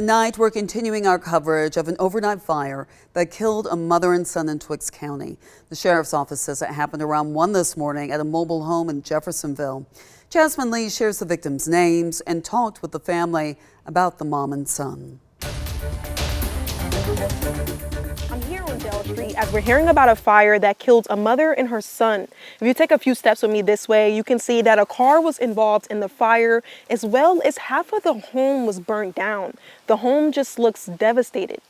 Tonight, we're continuing our coverage of an overnight fire that killed a mother and son in Twiggs County. The sheriff's office says it happened around 1 this morning at a mobile home in Jeffersonville. Jasmine Lee shares the victims' names and talked with the family about the mom and son. I'm here on Dell Street as we're hearing about a fire that killed a mother and her son. If you take a few steps with me this way, you can see that a car was involved in the fire, as well as half of the home was burnt down. The home just looks devastated.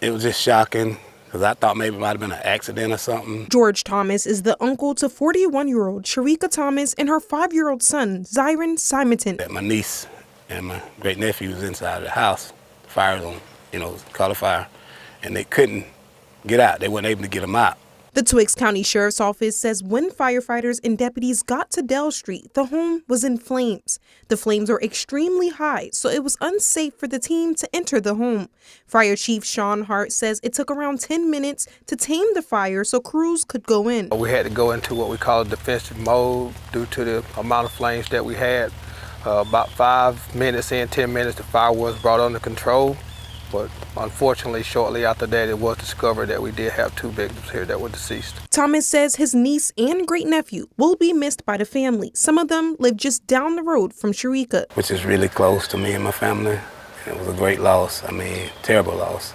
It was just shocking because I thought maybe it might have been an accident or something. George Thomas is the uncle to 41-year-old Sharika Thomas and her 5-year-old son, Zyron Simonton. My niece and my great nephew was inside the house. The fire was on, caught a fire, and they couldn't get out. They weren't able to get them out. The Twiggs County Sheriff's Office says when firefighters and deputies got to Dell Street, the home was in flames. The flames were extremely high, so it was unsafe for the team to enter the home. Fire Chief Sean Hart says it took around 10 minutes to tame the fire so crews could go in. We had to go into what we call a defensive mode due to the amount of flames that we had. About 5 minutes in, 10 minutes, the fire was brought under control. But unfortunately, shortly after that, it was discovered that we did have 2 victims here that were deceased. Thomas says his niece and great-nephew will be missed by the family. Some of them live just down the road from Sharika. Which is really close to me and my family. It was a great loss. Terrible loss.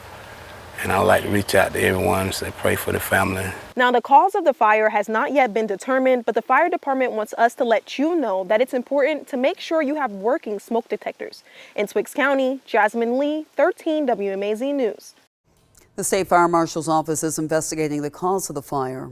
And I would like to reach out to everyone and say pray for the family. Now, the cause of the fire has not yet been determined, but the fire department wants us to let you know that it's important to make sure you have working smoke detectors. In Twiggs County, Jasmine Lee, 13 WMAZ News. The State Fire Marshal's office is investigating the cause of the fire.